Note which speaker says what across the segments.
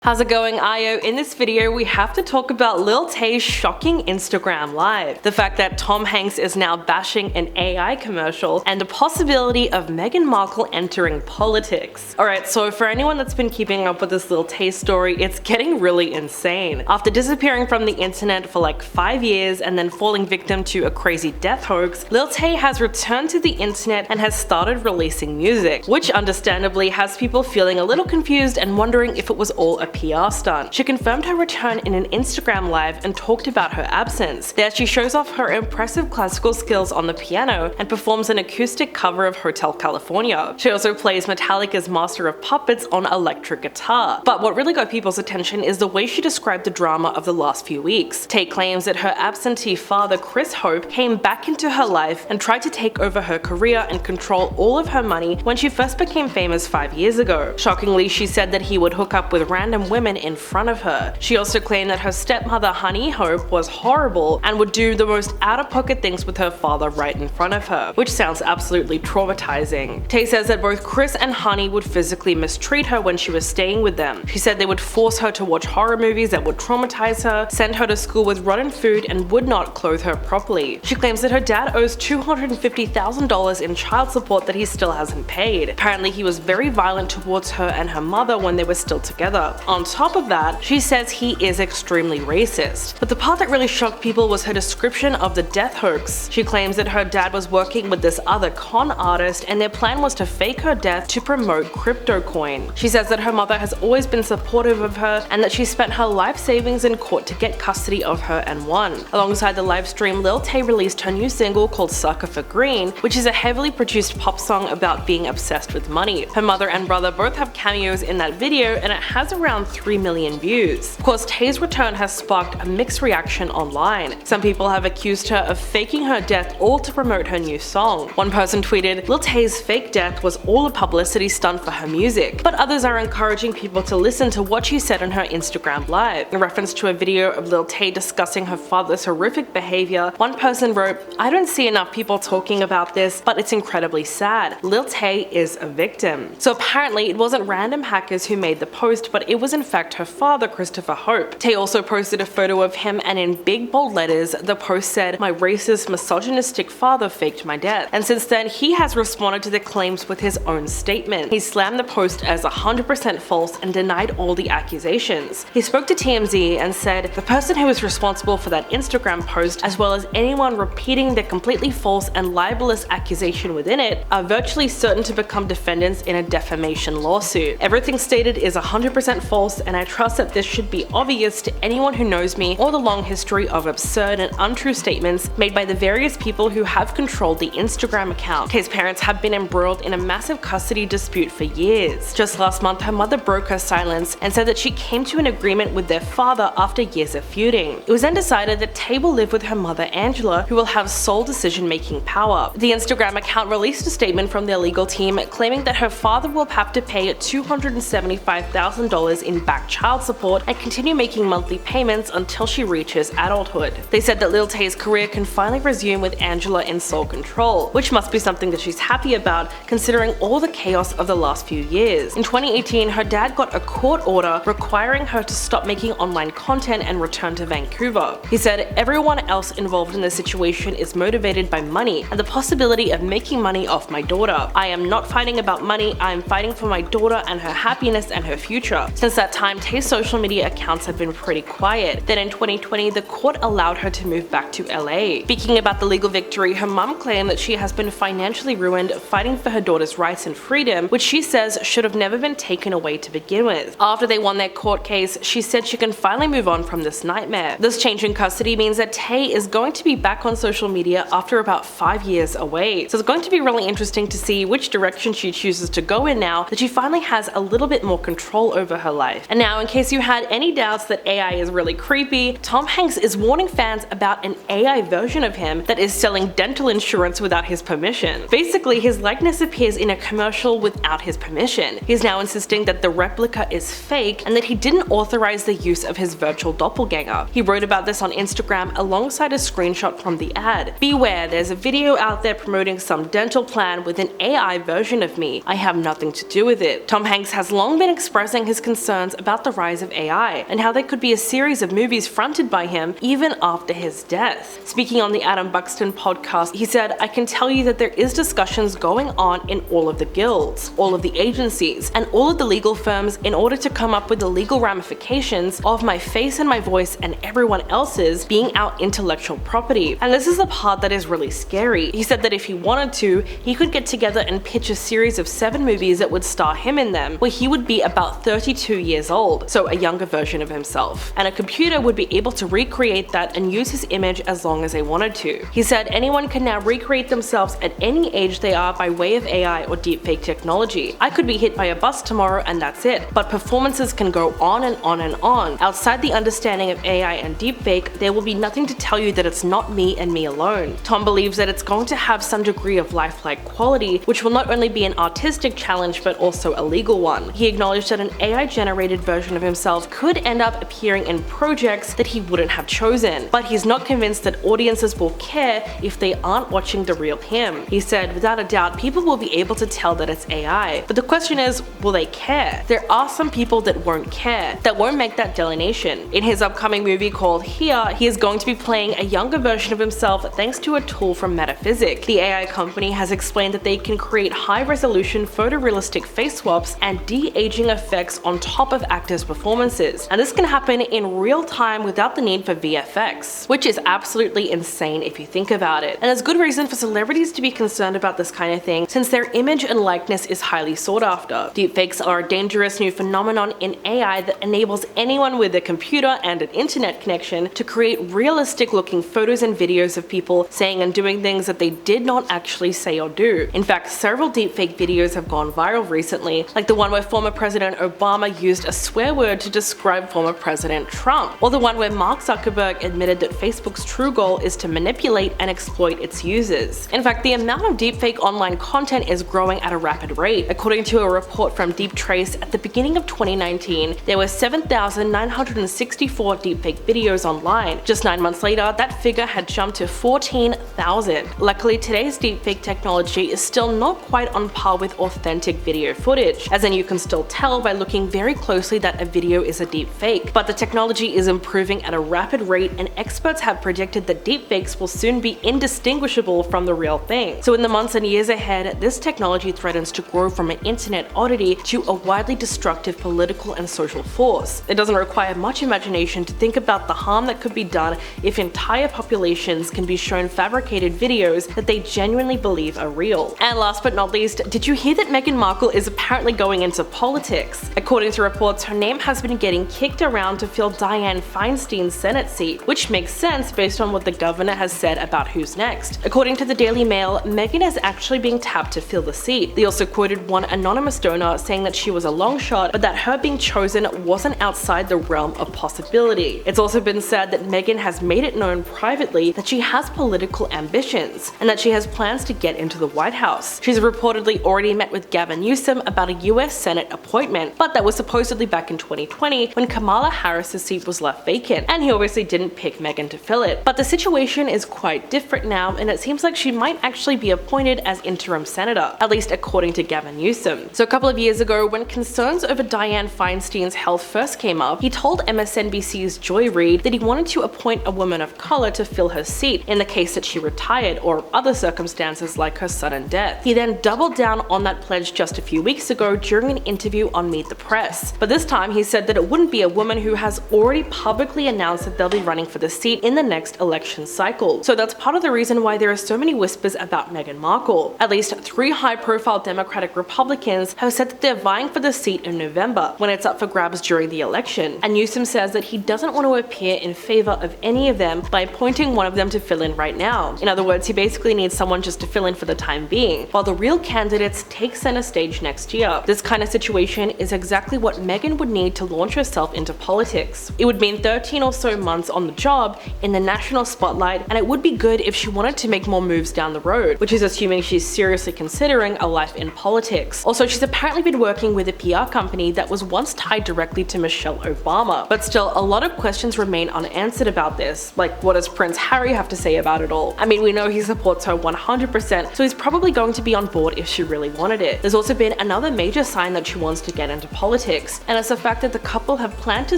Speaker 1: How's it going, Io? In this video, we have to talk about Lil Tay's shocking Instagram live, the fact that Tom Hanks is now bashing an AI commercial, and the possibility of Meghan Markle entering politics. Alright, so for anyone that's been keeping up with this Lil Tay story, it's getting really insane. After disappearing from the internet for like 5 years and then falling victim to a crazy death hoax, Lil Tay has returned to the internet and has started releasing music, which understandably has people feeling a little confused and wondering if it was all a PR stunt. She confirmed her return in an Instagram live and talked about her absence. There she shows off her impressive classical skills on the piano and performs an acoustic cover of Hotel California. She also plays Metallica's Master of Puppets on electric guitar. But what really got people's attention is the way she described the drama of the last few weeks. Tay claims that her absentee father, Chris Hope, came back into her life and tried to take over her career and control all of her money when she first became famous 5 years ago. Shockingly, she said that he would hook up with random women in front of her. She also claimed that her stepmother, Honey Hope, was horrible and would do the most out-of-pocket things with her father right in front of her, which sounds absolutely traumatizing. Tay says that both Chris and Honey would physically mistreat her when she was staying with them. She said they would force her to watch horror movies that would traumatize her, send her to school with rotten food, and would not clothe her properly. She claims that her dad owes $250,000 in child support that he still hasn't paid. Apparently, he was very violent towards her and her mother when they were still together. On top of that, she says he is extremely racist. But the part that really shocked people was her description of the death hoax. She claims that her dad was working with this other con artist and their plan was to fake her death to promote CryptoCoin. She says that her mother has always been supportive of her and that she spent her life savings in court to get custody of her and won. Alongside the live stream, Lil Tay released her new single called Sucker for Green, which is a heavily produced pop song about being obsessed with money. Her mother and brother both have cameos in that video and it has around 3 million views. Of course, Tay's return has sparked a mixed reaction online. Some people have accused her of faking her death all to promote her new song. One person tweeted, "Lil Tay's fake death was all a publicity stunt for her music," but others are encouraging people to listen to what she said on her Instagram live. In reference to a video of Lil Tay discussing her father's horrific behavior, one person wrote, "I don't see enough people talking about this, but it's incredibly sad. Lil Tay is a victim." So apparently it wasn't random hackers who made the post, but it was in fact her father, Christopher Hope. Tay also posted a photo of him and in big bold letters, the post said, "My racist, misogynistic father faked my death." And since then, he has responded to the claims with his own statement. He slammed the post as 100% false and denied all the accusations. He spoke to TMZ and said, "The person who is responsible for that Instagram post, as well as anyone repeating the completely false and libelous accusation within it, are virtually certain to become defendants in a defamation lawsuit. Everything stated is 100% false and I trust that this should be obvious to anyone who knows me or the long history of absurd and untrue statements made by the various people who have controlled the Instagram account." Tay's parents have been embroiled in a massive custody dispute for years. Just last month, her mother broke her silence and said that she came to an agreement with their father after years of feuding. It was then decided that Tay will live with her mother Angela, who will have sole decision-making power. The Instagram account released a statement from their legal team claiming that her father will have to pay $275,000 in back child support and continue making monthly payments until she reaches adulthood. They said that Lil Tay's career can finally resume with Angela in sole control, which must be something that she's happy about considering all the chaos of the last few years. In 2018, her dad got a court order requiring her to stop making online content and return to Vancouver. He said, "Everyone else involved in the situation is motivated by money and the possibility of making money off my daughter. I am not fighting about money, I am fighting for my daughter and her happiness and her future." Since that time, Tay's social media accounts have been pretty quiet. Then in 2020, the court allowed her to move back to LA. Speaking about the legal victory, her mum claimed that she has been financially ruined fighting for her daughter's rights and freedom, which she says should have never been taken away to begin with. After they won their court case, she said she can finally move on from this nightmare. This change in custody means that Tay is going to be back on social media after about 5 years away. So it's going to be really interesting to see which direction she chooses to go in now that she finally has a little bit more control over her life. And now, in case you had any doubts that AI is really creepy, Tom Hanks is warning fans about an AI version of him that is selling dental insurance without his permission. Basically, his likeness appears in a commercial without his permission. He's now insisting that the replica is fake and that he didn't authorize the use of his virtual doppelganger. He wrote about this on Instagram alongside a screenshot from the ad. "Beware, there's a video out there promoting some dental plan with an AI version of me. I have nothing to do with it." Tom Hanks has long been expressing his concern concerns about the rise of AI and how there could be a series of movies fronted by him even after his death. Speaking on the Adam Buxton podcast, he said, "I can tell you that there is discussions going on in all of the guilds, all of the agencies, and all of the legal firms in order to come up with the legal ramifications of my face and my voice and everyone else's being our intellectual property." And this is the part that is really scary. He said that if he wanted to, he could get together and pitch a series of 7 movies that would star him in them, where he would be about 32 years old, so a younger version of himself. And a computer would be able to recreate that and use his image as long as they wanted to. He said anyone can now recreate themselves at any age they are by way of AI or deepfake technology. I could be hit by a bus tomorrow and that's it, but performances can go on and on and on. Outside the understanding of AI and deepfake, there will be nothing to tell you that it's not me and me alone. Tom believes that it's going to have some degree of lifelike quality, which will not only be an artistic challenge but also a legal one. He acknowledged that an AI-generated version of himself could end up appearing in projects that he wouldn't have chosen, but he's not convinced that audiences will care if they aren't watching the real him. He said, "Without a doubt, people will be able to tell that it's AI, but the question is, will they care? There are some people that won't care, that won't make that delineation." In his upcoming movie called Here, he is going to be playing a younger version of himself thanks to a tool from Metaphysic. The AI company has explained that they can create high-resolution photorealistic face swaps and de-aging effects on top of actors' performances, and this can happen in real time without the need for VFX, which is absolutely insane if you think about it. And there's good reason for celebrities to be concerned about this kind of thing, since their image and likeness is highly sought after. Deepfakes are a dangerous new phenomenon in AI that enables anyone with a computer and an internet connection to create realistic looking photos and videos of people saying and doing things that they did not actually say or do. In fact, several deepfake videos have gone viral recently, like the one where former President Obama used a swear word to describe former President Trump, or the one where Mark Zuckerberg admitted that Facebook's true goal is to manipulate and exploit its users. In fact, the amount of deepfake online content is growing at a rapid rate. According to a report from DeepTrace, at the beginning of 2019, there were 7,964 deepfake videos online. Just 9 months later, that figure had jumped to 14,000. Luckily, today's deepfake technology is still not quite on par with authentic video footage, as in you can still tell by looking very closely that a video is a deepfake. But the technology is improving at a rapid rate, and experts have predicted that deepfakes will soon be indistinguishable from the real thing. So in the months and years ahead, this technology threatens to grow from an internet oddity to a widely destructive political and social force. It doesn't require much imagination to think about the harm that could be done if entire populations can be shown fabricated videos that they genuinely believe are real. And last but not least, did you hear that Meghan Markle is apparently going into politics? According to reports, her name has been getting kicked around to fill Dianne Feinstein's Senate seat, which makes sense based on what the governor has said about who's next. According to the Daily Mail, Meghan is actually being tapped to fill the seat. They also quoted one anonymous donor saying that she was a long shot, but that her being chosen wasn't outside the realm of possibility. It's also been said that Meghan has made it known privately that she has political ambitions, and that she has plans to get into the White House. She's reportedly already met with Gavin Newsom about a US Senate appointment, but that was supposedly back in 2020 when Kamala Harris's seat was left vacant, and he obviously didn't pick Meghan to fill it. But the situation is quite different now, and it seems like she might actually be appointed as interim senator, at least according to Gavin Newsom. So a couple of years ago, when concerns over Dianne Feinstein's health first came up, he told MSNBC's Joy Reid that he wanted to appoint a woman of color to fill her seat in the case that she retired or other circumstances like her sudden death. He then doubled down on that pledge just a few weeks ago during an interview on Meet the Press. But this time he said that it wouldn't be a woman who has already publicly announced that they'll be running for the seat in the next election cycle. So that's part of the reason why there are so many whispers about Meghan Markle. At least 3 high-profile Democratic Republicans have said that they're vying for the seat in November, when it's up for grabs during the election. And Newsom says that he doesn't want to appear in favor of any of them by appointing one of them to fill in right now. In other words, he basically needs someone just to fill in for the time being, while the real candidates take center stage next year. This kind of situation is exactly what Meghan would need to launch herself into politics. It would mean 13 or so months on the job in the national spotlight, and it would be good if she wanted to make more moves down the road, which is assuming she's seriously considering a life in politics. Also, she's apparently been working with a PR company that was once tied directly to Michelle Obama. But still, a lot of questions remain unanswered about this, like what does Prince Harry have to say about it all? I mean, we know he supports her 100%, so he's probably going to be on board if she really wanted it. There's also been another major sign that she wants to get into politics. topics, and it's the fact that the couple have planned to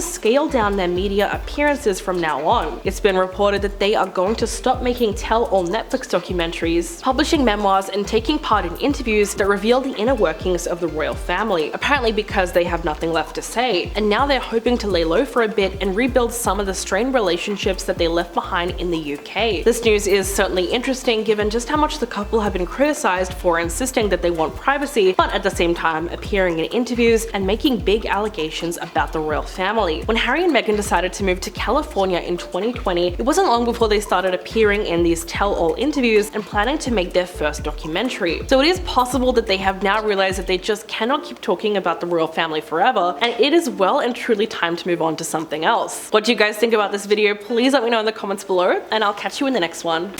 Speaker 1: scale down their media appearances from now on. It's been reported that they are going to stop making tell-all Netflix documentaries, publishing memoirs, and taking part in interviews that reveal the inner workings of the royal family, apparently because they have nothing left to say, and now they're hoping to lay low for a bit and rebuild some of the strained relationships that they left behind in the UK. This news is certainly interesting given just how much the couple have been criticized for insisting that they want privacy, but at the same time appearing in interviews and making big allegations about the royal family. When Harry and Meghan decided to move to California in 2020, it wasn't long before they started appearing in these tell-all interviews and planning to make their first documentary. So it is possible that they have now realized that they just cannot keep talking about the royal family forever, and it is well and truly time to move on to something else. What do you guys think about this video? Please let me know in the comments below, and I'll catch you in the next one.